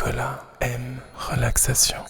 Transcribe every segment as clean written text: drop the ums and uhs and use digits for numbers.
Rela M relaxation.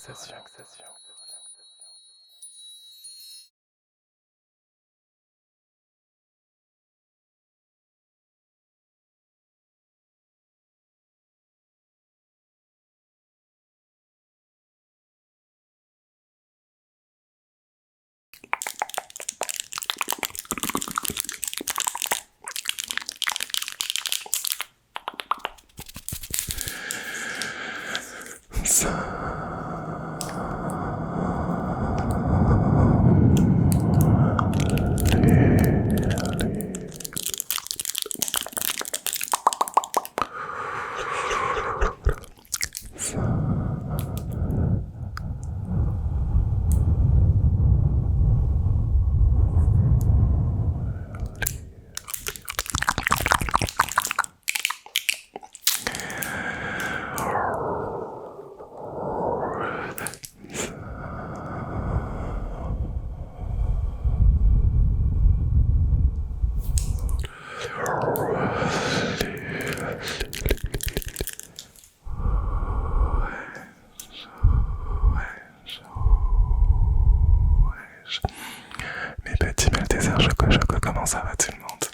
Mes petits Maltesers choco, comment ça va tout le monde?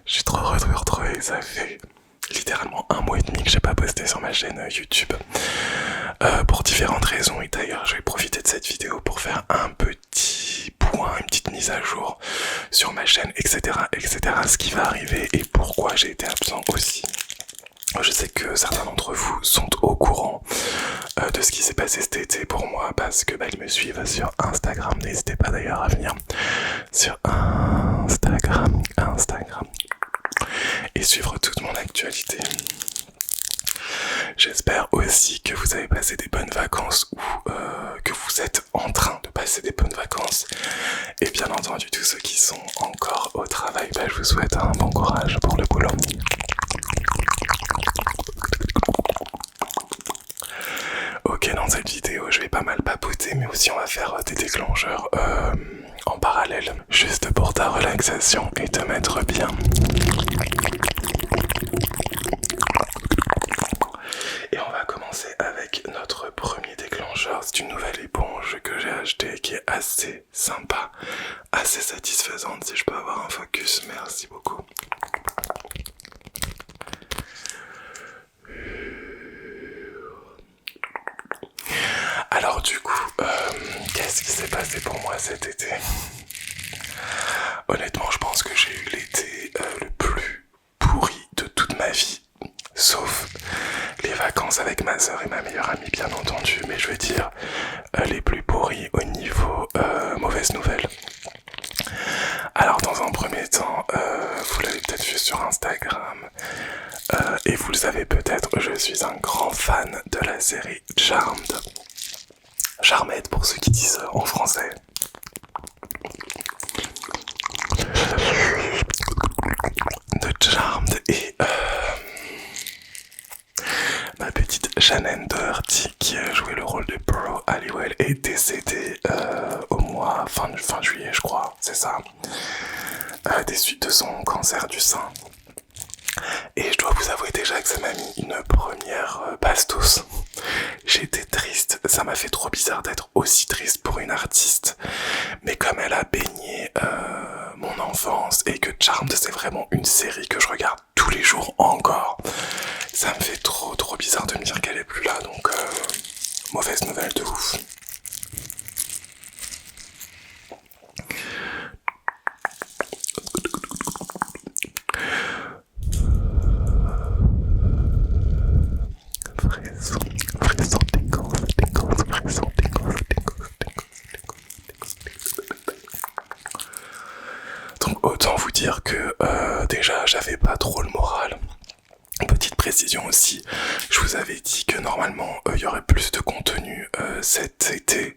Je suis trop heureux de vous retrouver, ça fait littéralement 1 mois et demi que j'ai pas posté sur ma chaîne YouTube pour différentes raisons, et d'ailleurs je vais profiter de cette vidéo pour faire un petit point, une petite mise à jour sur ma chaîne, etc., ce qui va arriver et pourquoi j'ai été absent aussi. Je sais que certains d'entre vous sont au courant de ce qui s'est passé cet été pour moi parce que ils me suivent sur Instagram. N'hésitez pas d'ailleurs à venir sur Instagram et suivre toute mon actualité. J'espère aussi que vous avez passé des bonnes vacances ou que vous êtes en train de passer des bonnes vacances. Et bien entendu, tous ceux qui sont encore au travail, je vous souhaite un bon courage pour le boulot. Ok, dans cette vidéo, je vais pas mal papoter, mais aussi on va faire des déclencheurs en parallèle, juste pour ta relaxation et te mettre bien. Et on va commencer avec notre premier déclencheur. C'est une nouvelle éponge que j'ai achetée qui est assez sympa, assez satisfaisante. Si je peux avoir un focus, merci beaucoup. Alors du coup, qu'est-ce qui s'est passé pour moi cet été? Honnêtement, je pense que j'ai eu l'été le plus pourri de toute ma vie, sauf les vacances avec ma soeur et ma meilleure amie, bien entendu, mais je veux dire les plus pourris au niveau mauvaise nouvelle. Alors dans un premier temps, vous l'avez peut-être vu sur Instagram, et vous le savez peut-être, je suis un grand fan de la série Charmed. Charmed pour ceux qui disent en français. De Charmed, et ma petite Shannon Doherty qui a joué le rôle de Pearl Halliwell est décédée au mois fin juillet, je crois, c'est ça, des suites de son cancer du sein. Et je dois vous avouer déjà que ça m'a mis une première bastos. J'étais triste, ça m'a fait trop bizarre d'être aussi triste pour une artiste, mais comme elle a baigné mon enfance et que Charmed c'est vraiment une série que je regarde tous les jours encore, ça me fait trop bizarre de me dire qu'elle est plus là, donc mauvaise nouvelle de ouf. Donc autant vous dire que déjà j'avais pas trop le moral. Petite précision aussi, je vous avais dit que normalement il y aurait plus de contenu cet été,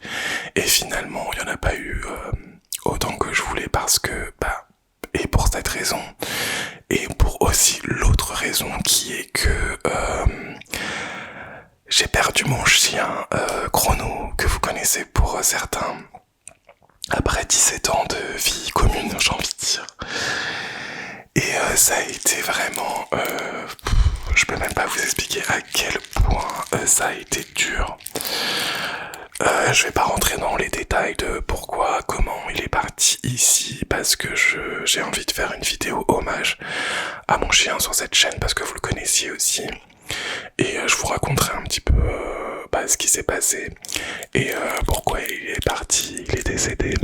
et finalement il n'y en a pas eu autant que je voulais parce que et pour cette raison et pour aussi l'autre raison qui est que j'ai perdu mon chien Chrono, que vous connaissez pour certains, après 17 ans de vie commune, j'ai envie de dire. Et ça a été vraiment je peux même pas vous expliquer à quel point ça a été dur. Je vais pas rentrer dans les détails de pourquoi, comment il est parti ici, parce que j'ai envie de faire une vidéo hommage à mon chien sur cette chaîne, parce que vous le connaissiez aussi. Et je vous raconterai un petit peu ce qui s'est passé et pourquoi il est parti, il est décédé.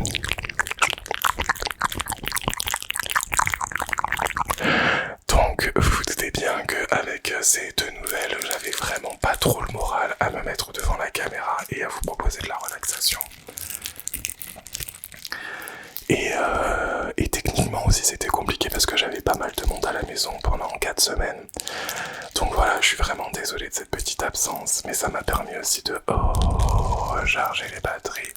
Donc vous vous doutez bien qu'avec ces deux nouvelles, j'avais vraiment pas trop le moral à me mettre devant la caméra et à vous proposer de la relaxation. Et techniquement aussi c'était compliqué parce que j'avais pas mal de monde à la maison pendant 4 semaines. Donc voilà, je suis vraiment désolé de cette petite absence, mais ça m'a permis aussi de recharger les batteries.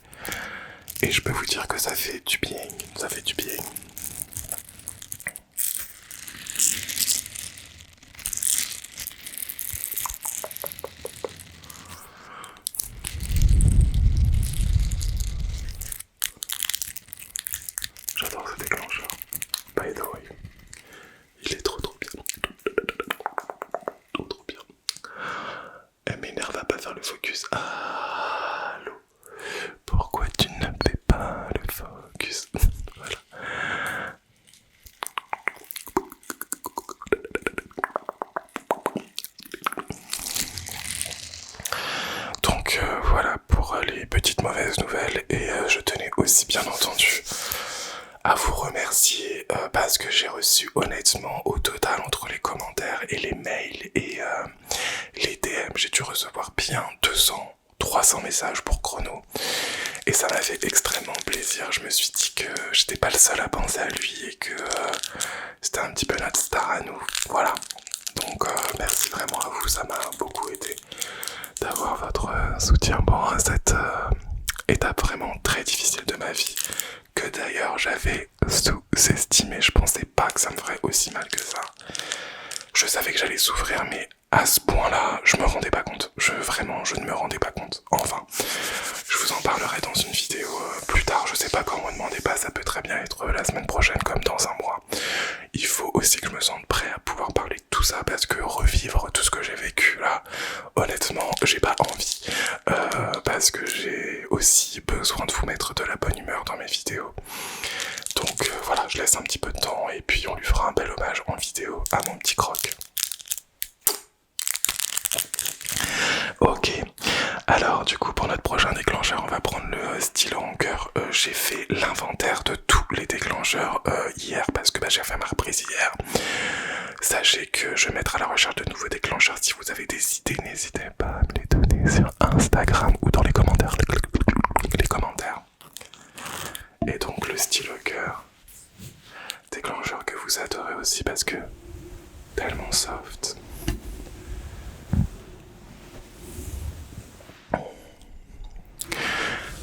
Et je peux vous dire que ça fait du bien, ça fait du bien. J'adore ce déclencheur. By the way, il est trop bien. Trop bien. Elle m'énerve à pas faire le focus. Allô. Pourquoi tu ne fais pas le focus? Voilà. Donc voilà pour les petites mauvaises nouvelles. Et je tenais aussi bien entendu à vous remercier parce que j'ai reçu honnêtement au total entre les commentaires et les mails et les DM, j'ai dû recevoir bien 200, 300 messages pour Chrono et ça m'a fait extrêmement plaisir. Je me suis dit que j'étais pas le seul à penser à lui et que c'était un petit peu notre star à nous, voilà. Donc merci vraiment à vous, ça m'a beaucoup aidé d'avoir votre soutien pendant cette étape vraiment très difficile de ma vie, que d'ailleurs j'avais sous-estimé. Je pensais pas que ça me ferait aussi mal que ça. Je savais que j'allais souffrir, mais à ce point-là, je me rendais pas compte. Vraiment, je ne me rendais pas compte. Enfin, je vous en parlerai dans une vidéo plus tard. Je sais pas quand, me demandez pas, ça peut très bien être la semaine prochaine comme dans un mois. Il faut aussi que je me sente prêt à pouvoir parler de tout ça parce que revivre tout ce que j'ai vécu là, honnêtement, j'ai pas envie. Parce que j'ai aussi besoin de vous mettre de la bonne humeur dans mes vidéos. Donc voilà, je laisse un petit peu de temps et puis on lui fera un bel hommage en vidéo à mon petit croc. Ok, alors du coup pour notre prochain déclencheur on va prendre le stylo en cœur. J'ai fait l'inventaire de tous les déclencheurs hier parce que j'ai fait ma reprise hier. Sachez que je vais mettre à la recherche de nouveaux déclencheurs. Si vous avez des idées, n'hésitez pas à me les donner sur Instagram ou dans les commentaires. Et donc le stylo cœur, déclencheur que vous adorez aussi parce que tellement soft.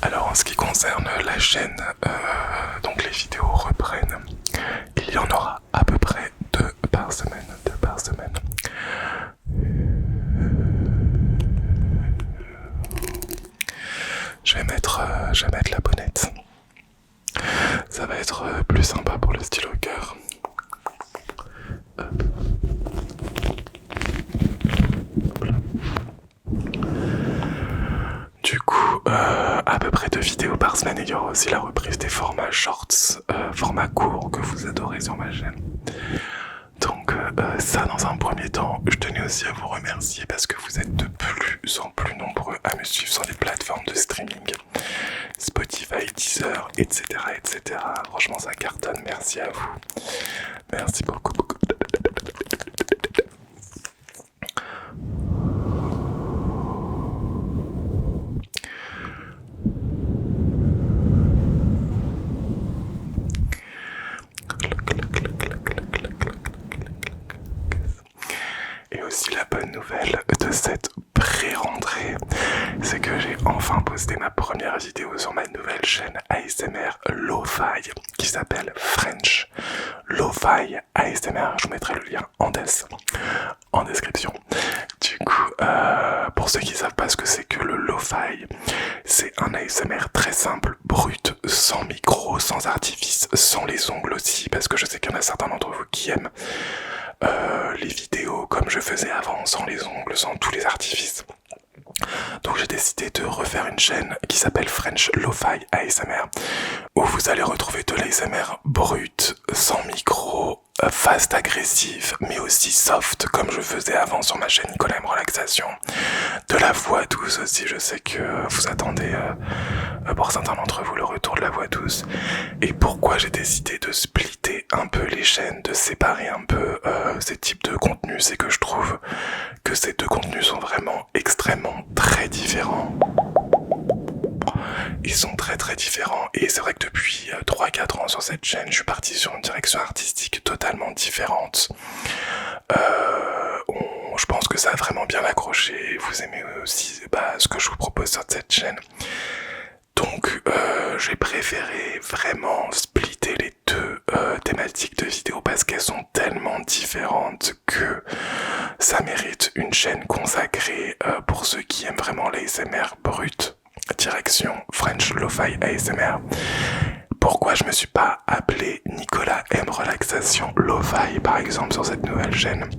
Alors en ce qui concerne la chaîne, donc les vidéos reprennent. Il y en aura à peu près 2 par semaine. Je vais mettre la bonnette. Ça va être plus sympa pour le stylo cœur. Du coup, à peu près 2 vidéos par semaine. Il y aura aussi la reprise des formats shorts, formats courts que vous adorez sur ma chaîne. Donc ça dans un premier temps, je tenais aussi à vous remercier parce que vous êtes de plus en plus nombreux à me suivre sur les plateformes de streaming, Spotify, Deezer, etc. Franchement ça cartonne, merci à vous. Merci beaucoup. Et aussi la bonne nouvelle de cette pré-rentrée, c'est que j'ai enfin posté ma première vidéo sur ma nouvelle chaîne ASMR Lo-Fi qui s'appelle French Lo-Fi ASMR. Je vous mettrai le lien en description. Du coup, pour ceux qui ne savent pas ce que c'est que le Lo-Fi, c'est un ASMR très simple, brut, sans micro, sans artifice, sans les ongles aussi, parce que je sais qu'il y en a certains d'entre vous qui aiment les vidéos comme je faisais avant, sans les ongles, sans tous les artifices. Donc j'ai décidé de refaire une chaîne qui s'appelle French Lo-Fi ASMR, où vous allez retrouver de l'ASMR brut, sans micro, fast, agressif, mais aussi soft, comme je faisais avant sur ma chaîne Nicolas M Relaxation. De la voix douce aussi, je sais que vous attendez, pour certains d'entre vous, le retour de la voix douce. Et pourquoi j'ai décidé de splitter un peu les chaînes, de séparer un peu ces types de contenus, c'est que je trouve que ces deux contenus sont vraiment extrêmement très différents. Ils sont très très différents et c'est vrai que depuis 3-4 ans sur cette chaîne, je suis parti sur une direction artistique totalement différente. Je pense que ça a vraiment bien accroché. Vous aimez aussi ce que je vous propose sur cette chaîne. Donc j'ai préféré vraiment splitter les deux thématiques de vidéos parce qu'elles sont tellement différentes que ça mérite une chaîne consacrée pour ceux qui aiment vraiment l'ASMR brut. Direction French Lo-Fi ASMR. Pourquoi je me suis pas appelé Nicolas M Relaxation Lo-Fi par exemple sur cette nouvelle chaîne?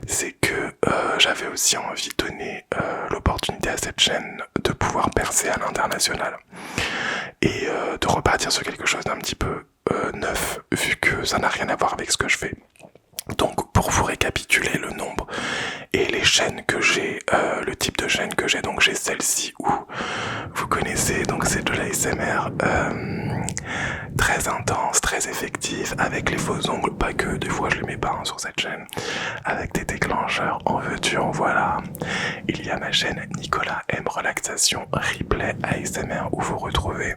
C'est que j'avais aussi envie de donner l'opportunité à cette chaîne de pouvoir percer à l'international et de repartir sur quelque chose d'un petit peu neuf, vu que ça n'a rien à voir avec ce que je fais. Donc pour vous récapituler le nombre et les chaînes que j'ai, le type de chaîne que j'ai, donc j'ai celle-ci où vous connaissez, donc c'est de l'ASMR très intense, très effective, avec les faux ongles, pas que, des fois je les mets pas sur cette chaîne, avec des déclencheurs, en veux-tu, en voilà. Il y a ma chaîne Nicolas M Relaxation Replay ASMR où vous retrouvez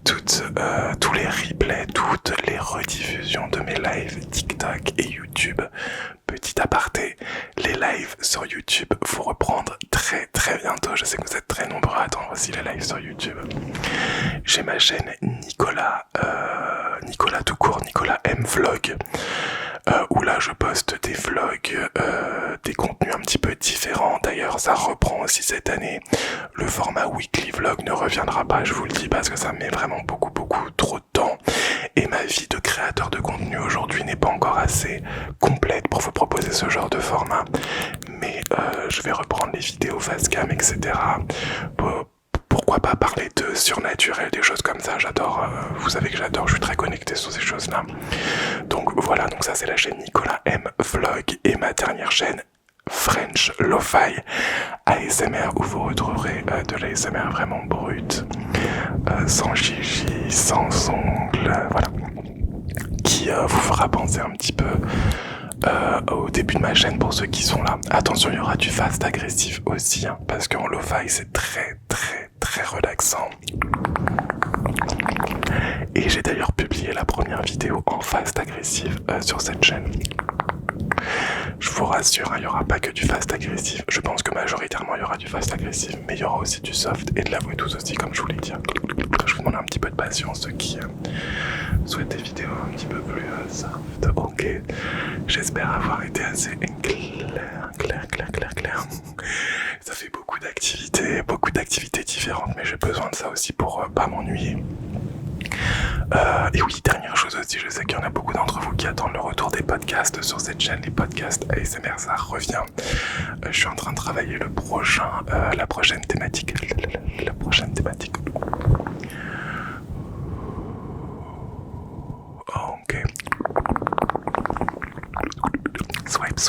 tous les replays, toutes les rediffusions de mes lives TikTok et YouTube. Petit aparté, les lives sur YouTube vont reprendre très très bientôt. Je sais que vous êtes très nombreux à attendre aussi les lives sur YouTube. J'ai ma chaîne Nicolas tout court, Nicolas M Vlog, où là je poste des vlogs, des contenus un petit peu différents. D'ailleurs ça reprend aussi cette année. Le format weekly vlog ne reviendra pas, je vous le dis, parce que ça met vraiment beaucoup trop de temps. Et ma vie de créateur de contenu aujourd'hui n'est pas encore assez complète pour vous proposer ce genre de format. Mais je vais reprendre les vidéos face cam, etc. Pourquoi pas parler de surnaturel, des choses comme ça, j'adore, vous savez que j'adore, je suis très connecté sur ces choses-là. Donc voilà, donc ça c'est la chaîne Nicolas M Vlog et ma dernière chaîne French Lo-Fi ASMR où vous retrouverez de l'ASMR vraiment brut, sans chichi, sans ongles, voilà, qui vous fera penser un petit peu au début de ma chaîne pour ceux qui sont là. Attention, il y aura du fast agressif aussi, hein, parce qu'en lo-fi c'est très relaxant. Et j'ai d'ailleurs publié la première vidéo en fast agressif sur cette chaîne. Je vous rassure, il n'y aura pas que du fast agressif. Je pense que majoritairement il y aura du fast agressif, mais il y aura aussi du soft et de la voix douce aussi, comme je vous l'ai dit. Je vous demande un petit peu de patience, ceux qui souhaitent des vidéos un petit peu plus soft. Ok, j'espère avoir été assez clair. Ça fait beaucoup d'activités différentes, mais j'ai besoin de ça aussi pour pas m'ennuyer. Et oui, dernière chose aussi, je sais qu'il y en a beaucoup d'entre vous qui attendent le retour des podcasts sur cette chaîne, les podcasts ASMR, ça revient. Je suis en train de travailler la prochaine thématique. Oh, ok. Swipe.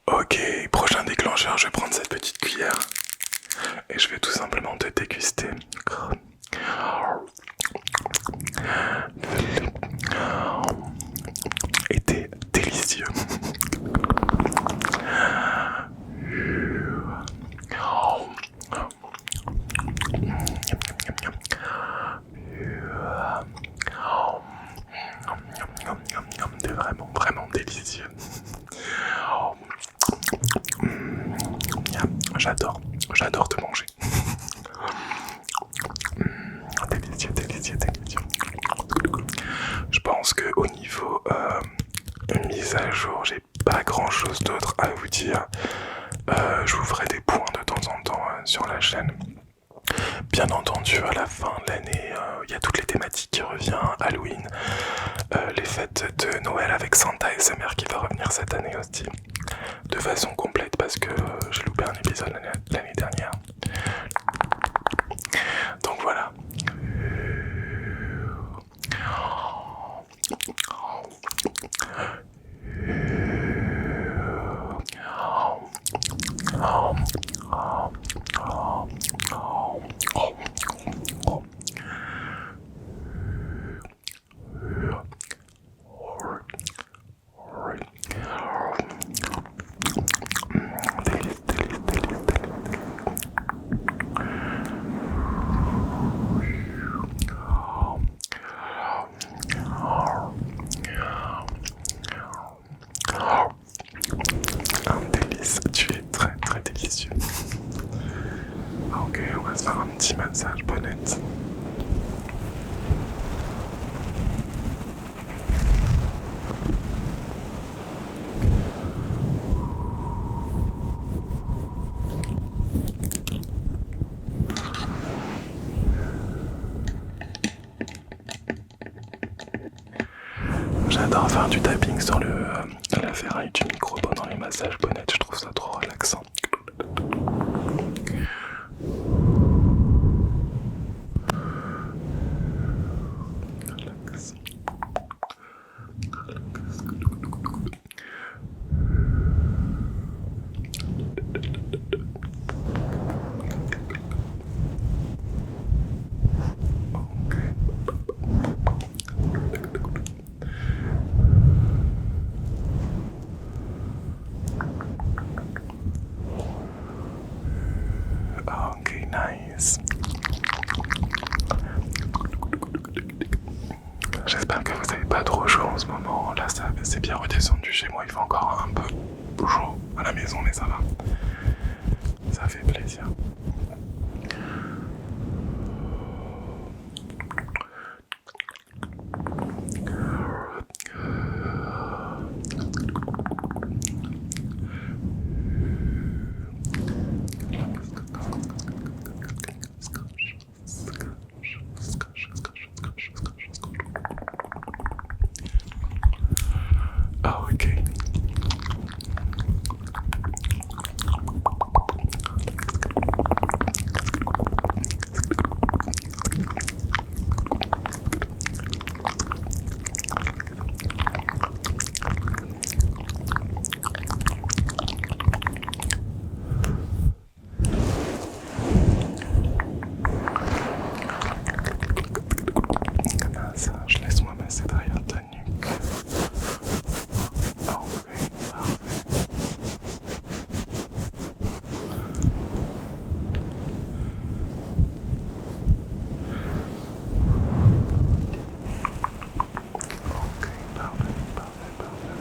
Ok, prochain déclencheur, je vais prendre cette petite cuillère et je vais tout simplement te déguster. Et t'es délicieux. T'es vraiment délicieux. J'adore te manger. Délicieux. Je pense que au niveau mise à jour, j'ai pas grand chose d'autre à vous dire. Je vous ferai des points de sur la chaîne. Bien entendu, à la fin de l'année, il y a toutes les thématiques qui reviennent, Halloween, les fêtes de Noël avec Santa SMR qui va revenir cette année aussi, de façon complète parce que j'ai loupé un épisode l'année dernière. Donc voilà. Un délice, tu es très très délicieux. Ok, on va se faire un petit massage bonnette. J'adore faire du tapping sur la ferraille du micro pendant les massages bonnettes, je trouve ça trop relaxant. Relax. Ok, nice. J'espère que vous n'avez pas trop chaud en ce moment. Là, c'est bien redescendu chez moi. Il fait encore un peu chaud à la maison, mais ça va. Ça fait plaisir. Ah, ok. Massage, laisse-moi masser derrière ta nuque. Ah, ok, parfait. Ok, parfait, parfait, parfait.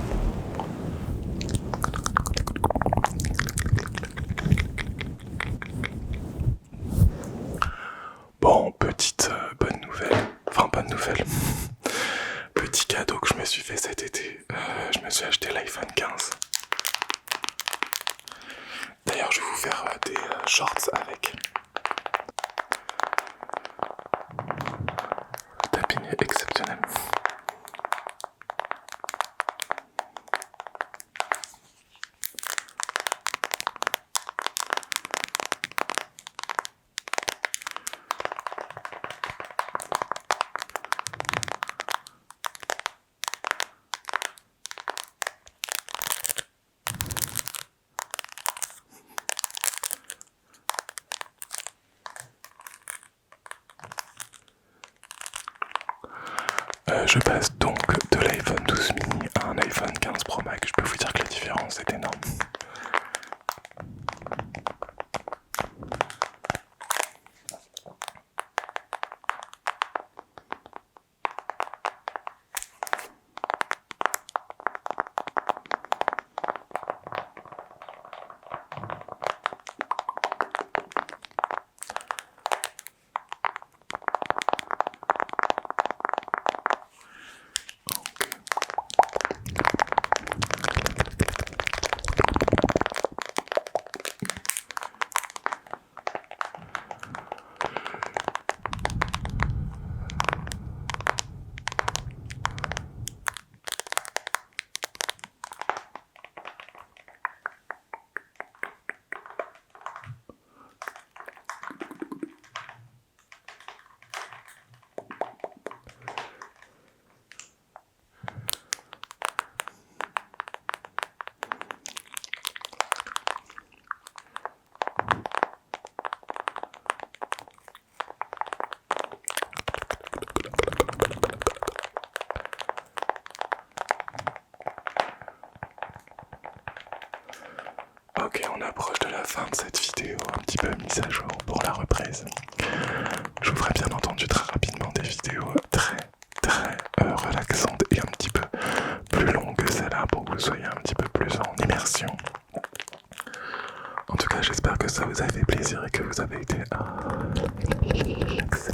Bon, petite bonne nouvelle. Enfin, bonne nouvelle. Petit cadeau que je me suis fait cet été. Je me suis acheté l'iPhone 15. D'ailleurs, je vais vous faire des shorts avec. Le tapping est exceptionnel. Je passe donc de l'iPhone 12 mini à un iPhone 15 Pro Max. Je peux vous dire que la différence est énorme. fin de cette vidéo un petit peu mise à jour pour la reprise. Je vous ferai bien entendu très rapidement des vidéos très relaxantes et un petit peu plus longues que celle-là pour que vous soyez un petit peu plus en immersion. En tout cas, j'espère que ça vous a fait plaisir et que vous avez été relaxés.